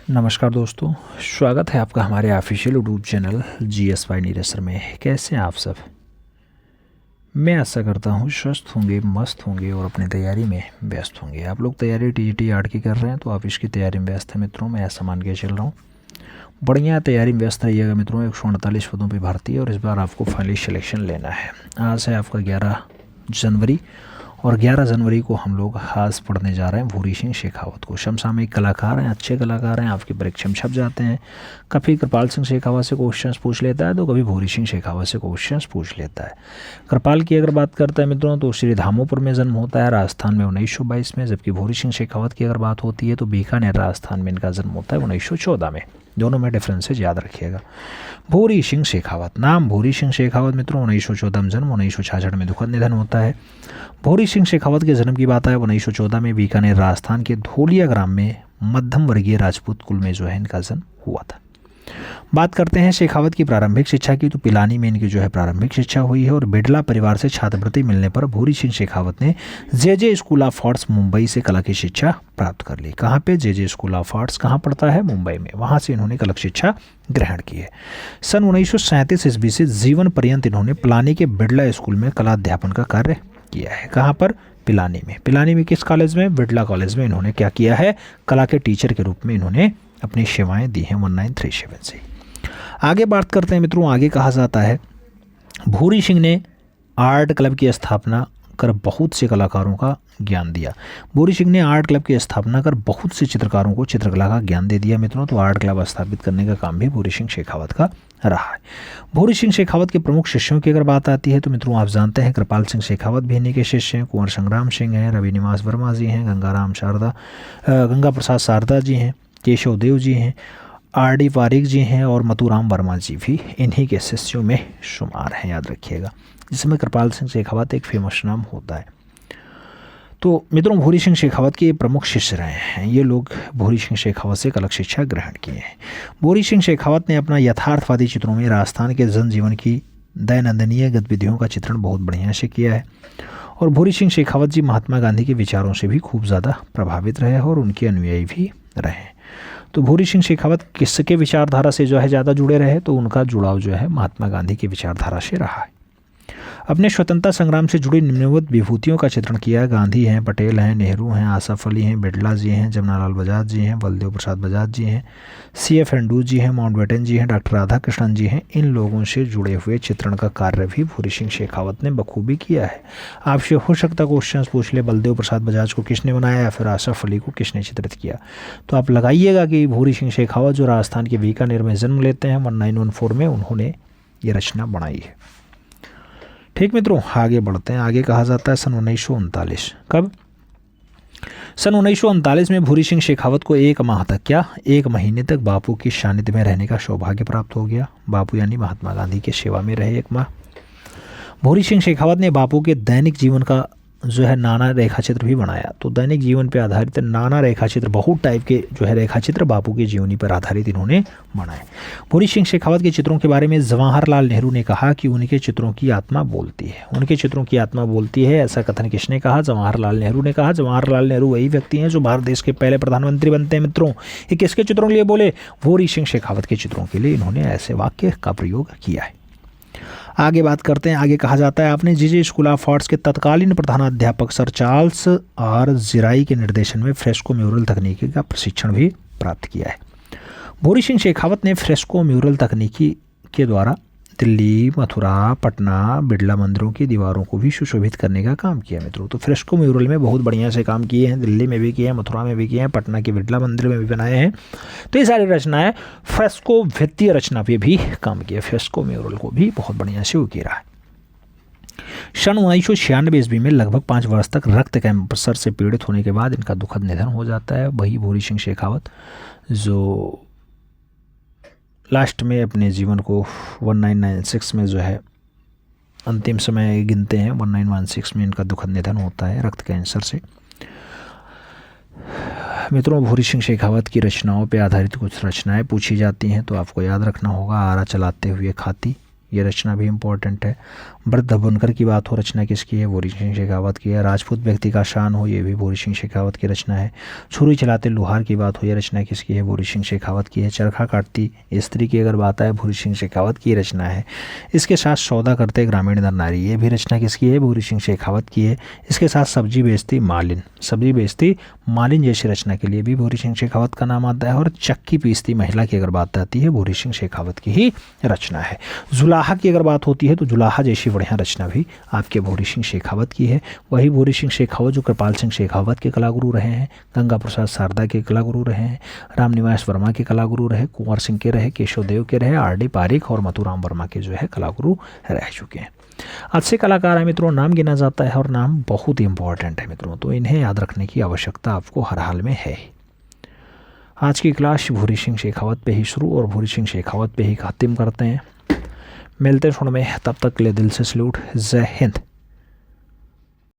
नमस्कार दोस्तों, स्वागत है आपका हमारे ऑफिशियल यूट्यूब चैनल GSY नीरेसर में। कैसे हैं आप सब? मैं आशा करता हूँ स्वस्थ होंगे, मस्त होंगे और अपनी तैयारी में व्यस्त होंगे। आप लोग तैयारी TGT आर्ट की कर रहे हैं तो आप इसकी तैयारी में व्यस्त हैं मित्रों। मैं ऐसा मान के चल रहा हूँ, बढ़िया तैयारी में व्यस्त रहिएगा मित्रों। 148 पदों पर भर्ती है और इस बार आपको फाइनली सिलेक्शन लेना है। आज है आपका 11 जनवरी और 11 जनवरी को हम लोग खास पढ़ने जा रहे हैं भूरी सिंह शेखावत को। समसामयिक कलाकार हैं, अच्छे कलाकार हैं, आपकी परीक्षा में छप जाते हैं। कभी कृपाल सिंह शेखावत से क्वेश्चंस पूछ लेता है तो कभी भूरी सिंह शेखावत से क्वेश्चंस पूछ लेता है। कृपाल की अगर बात करते हैं मित्रों तो श्री धामोपुर में जन्म होता है राजस्थान में 1922 में, जबकि भूरी सिंह शेखावत की अगर बात होती है तो बीकानेर राजस्थान में इनका जन्म होता है 1914 में। दोनों में डिफरेंसेज याद रखिएगा। भूरी सिंह शेखावत, नाम भूरी सिंह शेखावत मित्रों 1914 में जन्म, 1966 में दुखद निधन होता है। भूरी सिंह शेखावत के जन्म की बात है 1914 में बीकानेर राजस्थान के धोलिया ग्राम में मध्यम वर्गीय राजपूत कुल में जो है इनका जन्म हुआ था। बात करते हैं शेखावत की प्रारंभिक शिक्षा की तो पिलानी में इनकी जो है प्रारंभिक शिक्षा हुई है और बिड़ला परिवार से छात्रवृत्ति मिलने पर भूरी सिंह शेखावत ने JJ school of arts Mumbai से कला की शिक्षा प्राप्त कर ली। कहाँ पे? JJ स्कूल ऑफ आर्ट्स कहाँ पड़ता है? मुंबई में। वहाँ से इन्होंने कला शिक्षा ग्रहण की है। सन 1937 ईस्वी से जीवन पर्यंत इन्होंने पिलानी के बिड़ला स्कूल में कला अध्यापन का कार्य किया है। कहाँ पर? पिलानी में। पिलानी में किस कॉलेज में? बिड़ला कॉलेज में इन्होंने क्या किया है? कला के टीचर के रूप में इन्होंने अपनी सेवाएं दी हैं 1937 से। आगे बात करते हैं मित्रों, आगे कहा जाता है भूरी सिंह ने आर्ट क्लब की स्थापना कर बहुत से कलाकारों का ज्ञान दिया। भूरी सिंह ने आर्ट क्लब की स्थापना कर बहुत से चित्रकारों को चित्रकला का ज्ञान दे दिया मित्रों। तो आर्ट क्लब स्थापित करने का काम भी भूरी सिंह शेखावत का रहा है। भूरी सिंह शेखावत के प्रमुख शिष्यों की अगर बात आती है तो मित्रों आप जानते हैं कृपाल सिंह शेखावत भी इन्हीं के शिष्य हैं। कुंवर संग्राम सिंह हैं, रवि निवास वर्मा जी हैं, गंगा प्रसाद शारदा जी हैं, केशव देव जी हैं, RD वारिक जी हैं और मथुराम वर्मा जी भी इन्हीं के शिष्यों में शुमार हैं, याद रखिएगा। जिसमें कृपाल सिंह शेखावत एक फेमस नाम होता है। तो मित्रों भूरी सिंह शेखावत के प्रमुख शिष्य रहे हैं ये लोग। भूरी सिंह शेखावत से कला शिक्षा ग्रहण किए हैं। भूरी सिंह शेखावत ने अपना यथार्थवादी चित्रों में राजस्थान के जनजीवन की दैनंदिनीय गतिविधियों का चित्रण बहुत बढ़िया से किया है। और भूरी सिंह शेखावत जी महात्मा गांधी के विचारों से भी खूब ज़्यादा प्रभावित रहे और उनके अनुयायी भी रहे। तो भूरी सिंह शेखावत किसके विचारधारा से जो है ज़्यादा जुड़े रहे? तो उनका जुड़ाव जो है महात्मा गांधी की विचारधारा से रहा है। अपने स्वतंत्रता संग्राम से जुड़ी निम्नलिखित विभूतियों का चित्रण किया। गांधी हैं, पटेल हैं, नेहरू हैं, आसफ अली हैं, बिड़ला जी हैं, जमनालाल बजाज जी हैं, बलदेव प्रसाद बजाज जी हैं, CF हिंदू जी हैं, माउंटबेटन जी हैं, डॉक्टर राधाकृष्णन जी हैं। इन लोगों से जुड़े हुए चित्रण का कार्य भी भूरी सिंह शेखावत ने बखूबी किया है। आपसे हो सकता क्वेश्चन पूछ ले बलदेव प्रसाद बजाज को किसने बनाया या फिर आसफ अली को किसने चित्रित किया, तो आप लगाइएगा कि भूरी सिंह शेखावत जो राजस्थान के बीकानेर में जन्म लेते हैं 1914 में, उन्होंने ये रचना बनाई है। ठीक मित्रों, आगे बढ़ते हैं। आगे कहा जाता है सन 1939। कब? सन 1939 में भूरी सिंह शेखावत को एक महीने तक बापू की सानिध्य में रहने का सौभाग्य प्राप्त हो गया। बापू यानी महात्मा गांधी के सेवा में रहे 1 माह। भूरी सिंह शेखावत ने बापू के दैनिक जीवन का जो है नाना रेखाचित्र भी बनाया। तो दैनिक जीवन पर आधारित नाना रेखाचित्र, बहुत टाइप के जो है रेखाचित्र बापू की जीवनी पर आधारित इन्होंने बनाए। भूरी सिंह शेखावत के चित्रों के बारे में जवाहरलाल नेहरू ने कहा कि उनके चित्रों की आत्मा बोलती है। उनके चित्रों की आत्मा बोलती है, ऐसा कथन किसने कहा? जवाहरलाल नेहरू ने कहा। जवाहरलाल नेहरू वही व्यक्ति हैं जो भारत देश के पहले प्रधानमंत्री बनते हैं मित्रों। ये किसके चित्रों के लिए बोले? भूरी सिंह शेखावत के चित्रों के लिए इन्होंने ऐसे वाक्य का प्रयोग किया है। आगे बात करते हैं। आगे कहा जाता है आपने JJ स्कूल ऑफ आर्ट्स के तत्कालीन प्रधानाध्यापक सर चार्ल्स R जिराई के निर्देशन में फ्रेस्को म्यूरल तकनीकी का प्रशिक्षण भी प्राप्त किया है। भूरी सिंह शेखावत ने फ्रेस्को म्यूरल तकनीकी के द्वारा दिल्ली, मथुरा, पटना, बिड़ला मंदिरों की दीवारों को भी सुशोभित करने का काम किया मित्रों। तो फ्रेस्को म्यूरल में बहुत बढ़िया से काम किए हैं। दिल्ली में भी किए हैं, मथुरा में भी किए हैं, पटना के बिड़ला मंदिर में भी बनाए हैं। तो ये सारी रचनाएं फ्रेस्को भित्तीय रचना पे भी काम किया। फ्रेस्को म्यूरल को भी बहुत बढ़िया से वो किया है। सन 1996 ईस्वी में लगभग 5 वर्ष तक रक्त कैंसर से पीड़ित होने के बाद इनका दुखद निधन हो जाता है। वही भूरी सिंह शेखावत जो लास्ट में अपने जीवन को 1996 में जो है अंतिम समय गिनते हैं। 1916 में इनका दुखद निधन होता है रक्त कैंसर से। मित्रों भूरी सिंह शेखावत की रचनाओं पर आधारित कुछ रचनाएं पूछी जाती हैं तो आपको याद रखना होगा। आरा चलाते हुए खाती, ये रचना भी इम्पोर्टेंट है। वृद्ध बुनकर की बात हो, रचना किसकी है? भूरी सिंह शेखावत की है। राजपूत व्यक्ति का शान हो, ये भी भूरी सिंह शेखावत की रचना है। छुरी चलाते लुहार की बात हो, ये रचना किसकी है? भूरी सिंह शेखावत की है। चरखा काटती स्त्री की अगर बात आए, भूरी सिंह शेखावत की रचना है। इसके साथ सौदा करते ग्रामीण नर नारी, ये भी रचना किसकी है? भूरी सिंह शेखावत की है। इसके साथ सब्जी बेचती मालिन, सब्जी बेचती मालिन जैसी रचना के लिए भी भूरी सिंह शेखावत का नाम आता है। और चक्की पीसती महिला की अगर बात आती है, भूरी सिंह शेखावत की ही रचना है। जुलाहा की अगर बात होती है तो जुलाहा जैसी बढ़िया रचना भी आपके भूरी सिंह शेखावत की है। वही भूरी सिंह शेखावत जो कृपाल सिंह शेखावत के कलागुरु रहे हैं, गंगा प्रसाद शारदा के कलागुरु रहे हैं, रामनिवास वर्मा के कलागुरु रहे, कुंवर सिंह के रहे, केशवदेव के रहे, आर डी पारिक और मथुराम वर्मा के जो है कलागुरु रह चुके हैं। अच्छे कलाकार है मित्रों, नाम गिना जाता है और नाम बहुत ही इंपॉर्टेंट है मित्रों, तो इन्हें याद रखने की आवश्यकता आपको हर हाल में है। आज की क्लास भूरी सिंह शेखावत पे ही शुरू और भूरी सिंह शेखावत पे ही खत्म करते हैं। मिलते हैं में, तब तक के लिए दिल से सैल्यूट। जय हिंद।